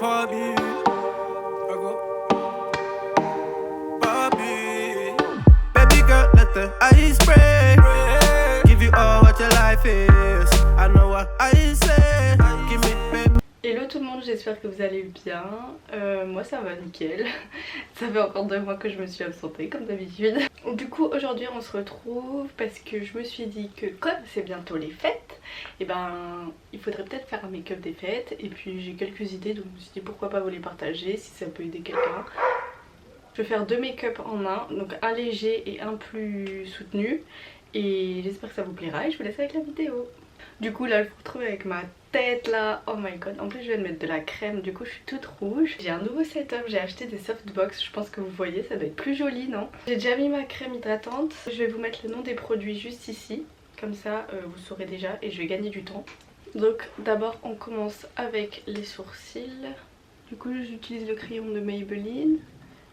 Bobby, I go, Bobby. Baby girl, let the ice spray. Give you all what your life is. I know what I say. Give me, baby. Hello tout le monde, j'espère que vous allez bien. Moi ça va nickel. Ça fait encore 2 mois que je me suis absentée comme d'habitude. Du coup aujourd'hui on se retrouve parce que je me suis dit que comme c'est bientôt les fêtes, et ben il faudrait peut-être faire un make-up des fêtes. Et puis j'ai quelques idées donc je me suis dit pourquoi pas vous les partager si ça peut aider quelqu'un. Je vais faire 2 make-up en un, donc un léger et un plus soutenu. Et j'espère que ça vous plaira et je vous laisse avec la vidéo. Du coup là je vous retrouve avec ma tête là, oh my god, en plus je viens de mettre de la crème, du coup je suis toute rouge. J'ai un nouveau setup, j'ai acheté des softbox, je pense que vous voyez, ça doit être plus joli non? J'ai déjà mis ma crème hydratante, je vais vous mettre le nom des produits juste ici, comme ça vous saurez déjà et je vais gagner du temps. Donc d'abord on commence avec les sourcils, du coup j'utilise le crayon de Maybelline.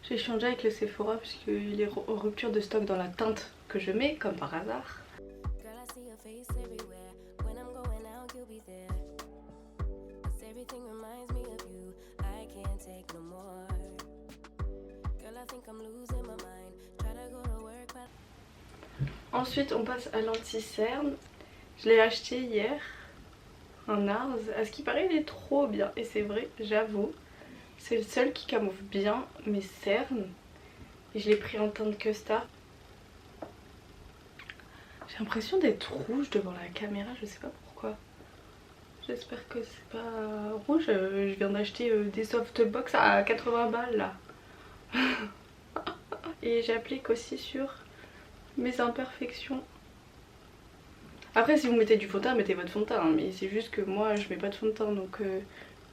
J'ai changé avec le Sephora puisqu'il est en rupture de stock dans la teinte que je mets, comme par hasard. Ensuite on passe à l'anti-cerne. Je l'ai acheté hier, un Nars. À ce qui paraît il est trop bien et c'est vrai, j'avoue. C'est le seul qui camoufle bien mes cernes. Et je l'ai pris en teinte custard. J'ai l'impression d'être rouge devant la caméra, je sais pas pourquoi. J'espère que c'est pas rouge. Je viens d'acheter des softbox à 80 balles là. Et j'applique aussi sur mes imperfections. Après si vous mettez du fond de teint, mettez votre fond de teint. Hein, mais c'est juste que moi je mets pas de fond de teint donc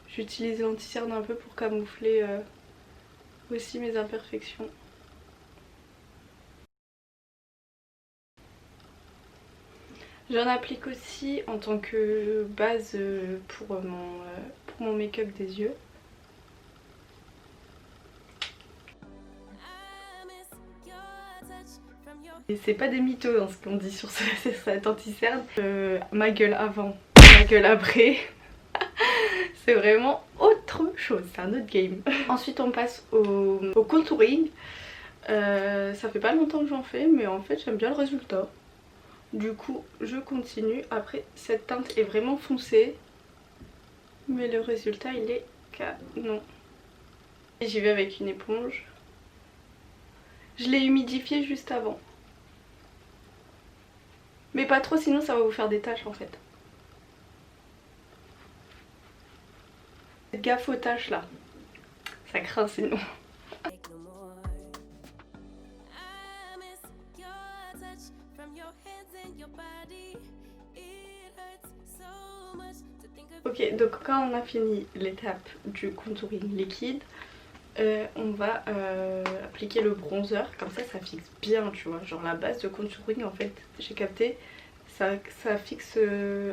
j'utilise l'anti-cerne un peu pour camoufler aussi mes imperfections. J'en applique aussi en tant que base pour mon make-up des yeux. Et c'est pas des mythos dans ce qu'on dit sur cette anti-cerne. Ma gueule avant, ma gueule après. C'est vraiment autre chose, c'est un autre game. Ensuite on passe au contouring. Ça fait pas longtemps que j'en fais mais en fait j'aime bien le résultat. Du coup je continue. Après cette teinte est vraiment foncée mais le résultat il est canon. Et j'y vais avec une éponge. Je l'ai humidifié juste avant. Mais pas trop sinon ça va vous faire des taches en fait. Faites gaffe aux taches là. Ça craint sinon. Ok, donc quand on a fini l'étape du contouring liquide, on va appliquer le bronzer, comme ça fixe bien tu vois, genre la base de contouring en fait, j'ai capté, ça fixe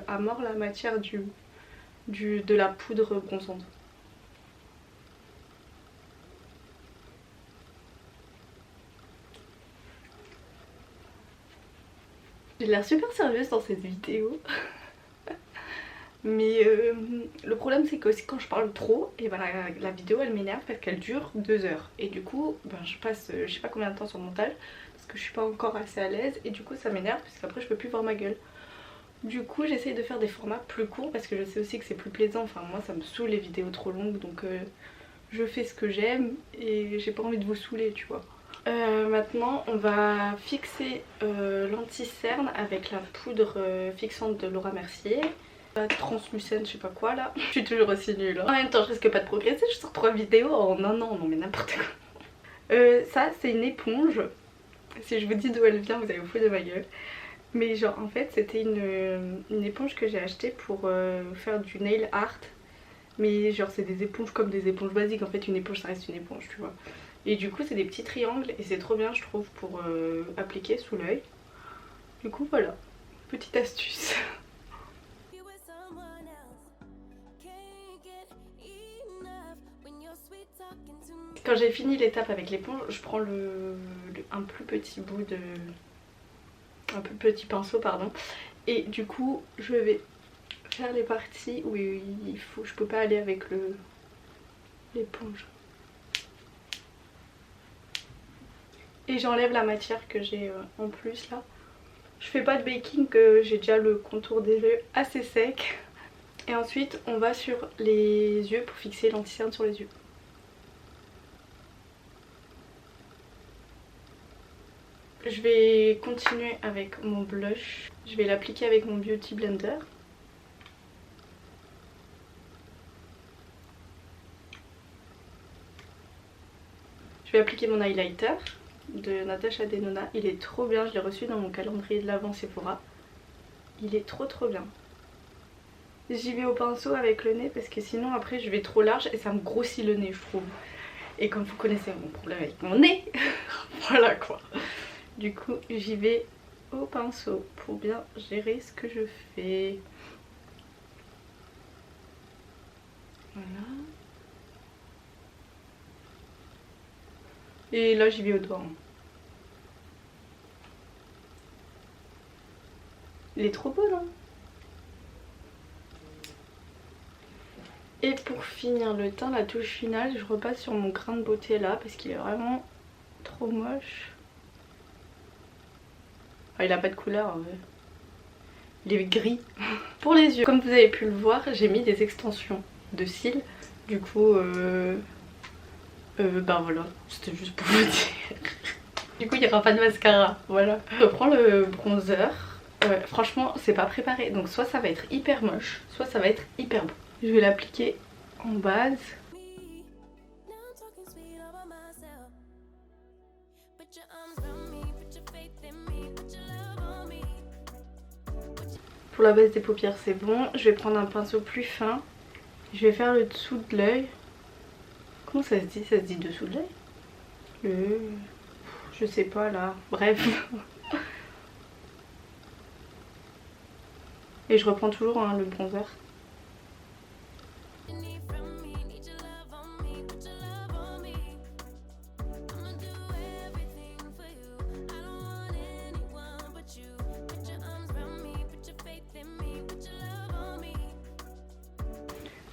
à mort la matière de la poudre bronzante. J'ai l'air super sérieuse dans cette vidéo. Mais le problème c'est que aussi quand je parle trop, et ben la vidéo elle m'énerve parce qu'elle dure 2 heures. Et du coup ben, je passe je sais pas combien de temps sur le montage parce que je suis pas encore assez à l'aise. Et du coup ça m'énerve parce qu'après je peux plus voir ma gueule. Du coup j'essaye de faire des formats plus courts parce que je sais aussi que c'est plus plaisant. Enfin moi ça me saoule les vidéos trop longues donc je fais ce que j'aime et j'ai pas envie de vous saouler tu vois. Maintenant on va fixer l'anti-cerne avec la poudre fixante de Laura Mercier. Translucène je sais pas quoi là. Je suis toujours aussi nulle hein. En même temps je risque pas de progresser, je sors 3 vidéos en un an, non mais n'importe quoi. Ça c'est une éponge. Si je vous dis d'où elle vient vous allez vous foutre de ma gueule. Mais genre en fait c'était une éponge que j'ai achetée pour faire du nail art. Mais genre c'est des éponges comme des éponges basiques. En fait une éponge ça reste une éponge tu vois. Et du coup c'est des petits triangles et c'est trop bien je trouve pour appliquer sous l'œil. Du coup voilà, petite astuce. Quand j'ai fini l'étape avec l'éponge, je prends un plus petit bout de... un plus petit pinceau pardon. Et du coup je vais faire les parties où je peux pas aller avec l'éponge. Et j'enlève la matière que j'ai en plus là. Je fais pas de baking, que j'ai déjà le contour des yeux assez sec. Et ensuite on va sur les yeux pour fixer l'anti-cerne sur les yeux. Je vais continuer avec mon blush. Je vais l'appliquer avec mon Beauty Blender. Je vais appliquer mon highlighter de Natasha Denona. Il est trop bien, je l'ai reçu dans mon calendrier de l'Avent Sephora. Il est trop bien. J'y vais au pinceau avec le nez parce que sinon après je vais trop large et ça me grossit le nez je trouve. Et comme vous connaissez mon problème avec mon nez, voilà quoi. Du coup j'y vais au pinceau pour bien gérer ce que je fais. Voilà. Et là j'y vais au doigt. Il est trop beau là. Et pour finir le teint, la touche finale, je repasse sur mon grain de beauté là parce qu'il est vraiment trop moche. Enfin, il a pas de couleur, il est gris. Pour les yeux, comme vous avez pu le voir, j'ai mis des extensions de cils. Du coup, ben voilà, c'était juste pour vous dire. Du coup, il n'y aura pas de mascara, voilà. Je prends le bronzer. Franchement, c'est pas préparé, donc soit ça va être hyper moche, soit ça va être hyper beau. Je vais l'appliquer en base. Pour la base des paupières c'est bon. Je vais prendre un pinceau plus fin. Je vais faire le dessous de l'œil. Comment ça se dit? Ça se dit dessous de l'œil? Je sais pas là. Bref. Et je reprends toujours le bronzer.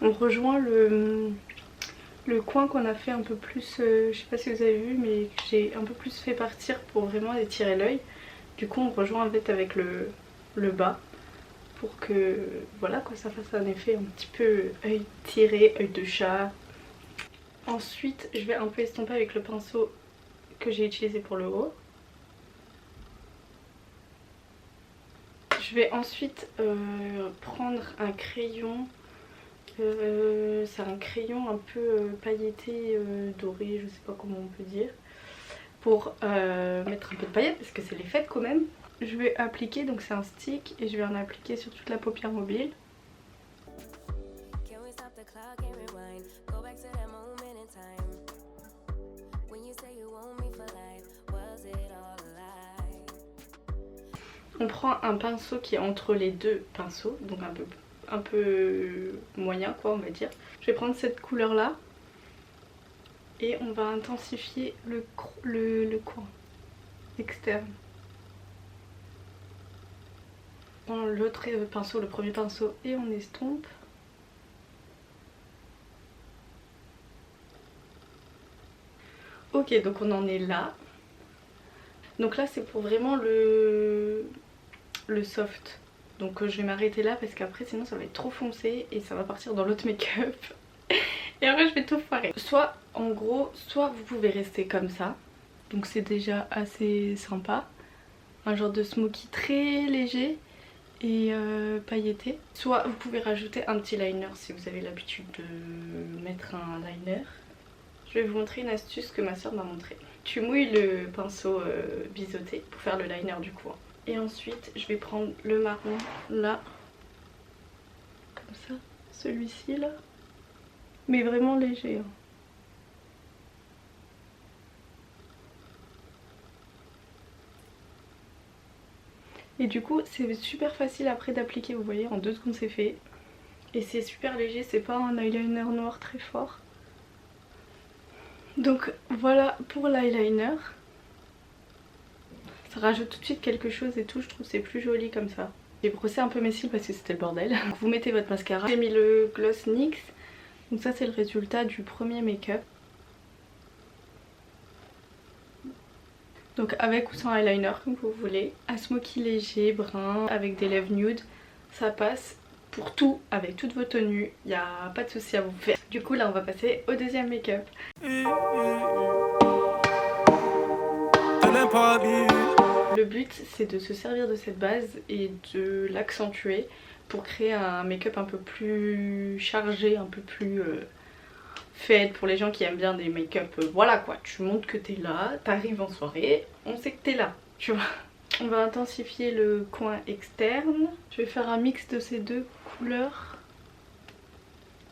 On rejoint le coin qu'on a fait un peu plus, je sais pas si vous avez vu, mais j'ai un peu plus fait partir pour vraiment étirer l'œil. Du coup on rejoint en fait avec le bas pour que voilà quoi, ça fasse un effet un petit peu œil tiré, œil de chat. Ensuite je vais un peu estomper avec le pinceau que j'ai utilisé pour le haut. Je vais ensuite prendre un crayon. C'est un crayon un peu pailleté, doré, je sais pas comment on peut dire, pour mettre un peu de paillettes parce que c'est les fêtes quand même. Je vais appliquer, donc c'est un stick et je vais en appliquer sur toute la paupière mobile. On prend un pinceau qui est entre les deux pinceaux, donc un peu moyen quoi on va dire. Je vais prendre cette couleur là et on va intensifier le coin externe. On prend l'autre pinceau, le premier pinceau, et on estompe. Ok, donc on en est là. Donc là c'est pour vraiment le soft. Donc je vais m'arrêter là parce qu'après sinon ça va être trop foncé et ça va partir dans l'autre make-up. Et après je vais tout foirer. Soit en gros, soit vous pouvez rester comme ça. Donc c'est déjà assez sympa. Un genre de smoky très léger et pailleté. Soit vous pouvez rajouter un petit liner si vous avez l'habitude de mettre un liner. Je vais vous montrer une astuce que ma soeur m'a montré. Tu mouilles le pinceau biseauté pour faire le liner du coup. Et ensuite je vais prendre le marron là, comme ça, celui-ci là, mais vraiment léger. Et du coup c'est super facile après d'appliquer, vous voyez, en 2 secondes c'est fait. Et c'est super léger, c'est pas un eyeliner noir très fort. Donc voilà pour l'eyeliner. Ça rajoute tout de suite quelque chose et tout, je trouve c'est plus joli comme ça. J'ai brossé un peu mes cils parce que c'était le bordel. Donc vous mettez votre mascara. J'ai mis le gloss NYX Donc ça c'est le résultat du premier make-up. Donc avec ou sans eyeliner comme vous voulez. Un smoky léger, brun, avec des lèvres nude. Ça passe pour tout, avec toutes vos tenues. Il n'y a pas de souci à vous faire. Du coup là on va passer au deuxième make-up. Le but c'est de se servir de cette base et de l'accentuer pour créer un make-up un peu plus chargé, un peu plus fait pour les gens qui aiment bien des make-up. Voilà quoi, tu montres que t'es là, t'arrives en soirée, on sait que t'es là, tu vois. On va intensifier le coin externe. Je vais faire un mix de ces deux couleurs.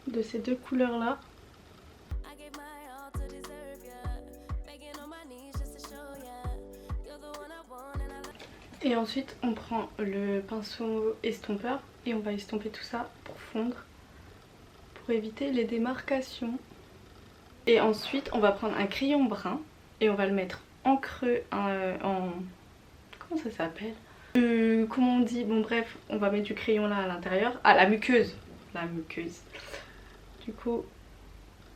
Là. Et ensuite on prend le pinceau estompeur et on va estomper tout ça pour fondre, pour éviter les démarcations. Et ensuite on va prendre un crayon brun et on va le mettre en creux, comment ça s'appelle, comment on dit, bon bref, on va mettre du crayon là à l'intérieur, la muqueuse. Du coup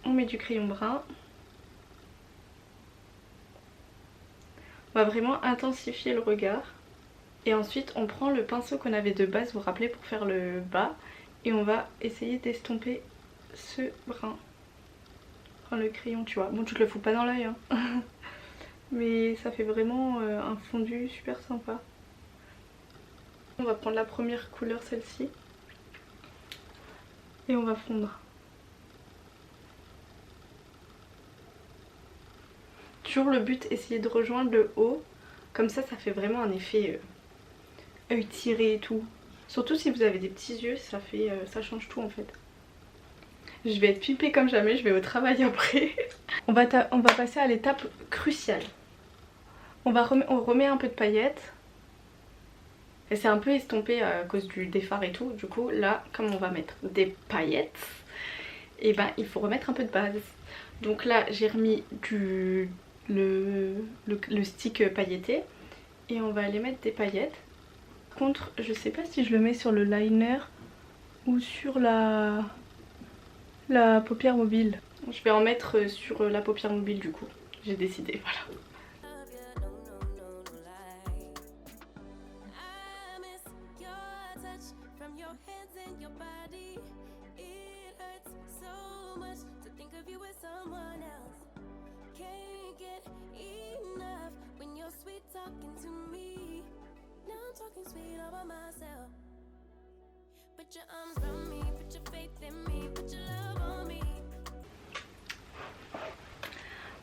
on met du crayon brun. On va vraiment intensifier le regard. Et ensuite on prend le pinceau qu'on avait de base, vous vous rappelez, pour faire le bas. Et on va essayer d'estomper ce brun. Enfin le crayon tu vois, bon tu te le fous pas dans l'œil hein. Mais ça fait vraiment un fondu super sympa. On va prendre la première couleur, celle-ci. Et on va fondre. Toujours le but, essayer de rejoindre le haut. Comme ça, ça fait vraiment un effet œil tiré et tout. Surtout si vous avez des petits yeux, ça change tout en fait. Je vais être pipée comme jamais, je vais au travail après. On va passer à l'étape cruciale. On remet un peu de paillettes. Et c'est un peu estompé à cause des fards et tout. Du coup là, comme on va mettre des paillettes, et ben il faut remettre un peu de base. Donc là j'ai remis le stick pailleté. Et on va aller mettre des paillettes. Par contre je sais pas si je le mets sur le liner ou sur la paupière mobile. Je vais en mettre sur la paupière mobile du coup. J'ai décidé, voilà.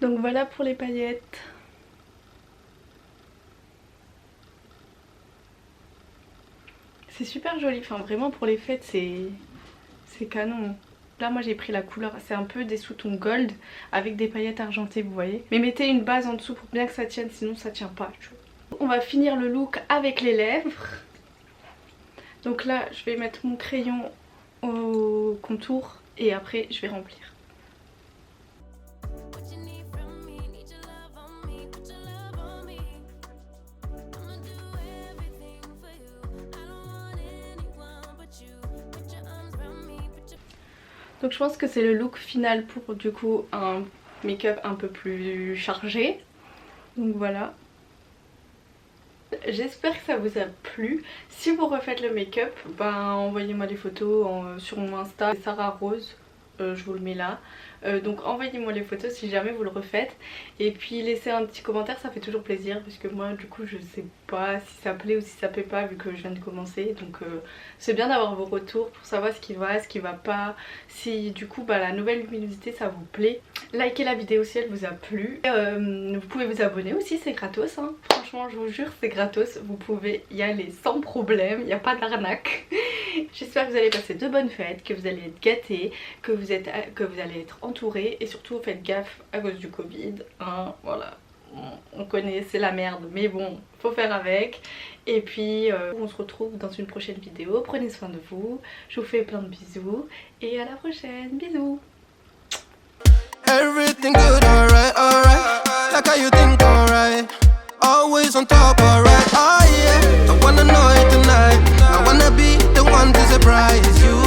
Donc voilà pour les paillettes. C'est super joli, enfin vraiment pour les fêtes c'est canon. Là moi j'ai pris la couleur, c'est un peu des sous-tons gold avec des paillettes argentées vous voyez. Mais mettez une base en dessous pour bien que ça tienne, sinon ça tient pas. On va finir le look avec les lèvres. Donc là je vais mettre mon crayon au contour et après je vais remplir. Donc je pense que c'est le look final pour du coup un make-up un peu plus chargé. Donc voilà. J'espère que ça vous a plu. Si vous refaites le make-up, ben envoyez-moi des photos sur mon Insta, Sarah Rose. Je vous le mets là. Donc envoyez-moi les photos si jamais vous le refaites. Et puis laissez un petit commentaire, ça fait toujours plaisir. Parce que moi du coup je sais pas si ça plaît ou si ça plaît pas vu que je viens de commencer. Donc c'est bien d'avoir vos retours pour savoir ce qui va pas. Si du coup la nouvelle luminosité ça vous plaît. Likez la vidéo si elle vous a plu. Vous pouvez vous abonner aussi, c'est gratos hein. Franchement je vous jure c'est gratos. Vous pouvez y aller sans problème, il n'y a pas d'arnaque. J'espère que vous allez passer de bonnes fêtes, que vous allez être gâtés, que vous allez être entourés et surtout faites gaffe à cause du Covid, hein, voilà. On connaît, c'est la merde, mais bon, faut faire avec. Et puis on se retrouve dans une prochaine vidéo. Prenez soin de vous, je vous fais plein de bisous et à la prochaine, bisous. Everything good, alright, alright. Like how you think, alright. Always on top, alright. Oh yeah. I wanna know it tonight. I wanna be the one to surprise you.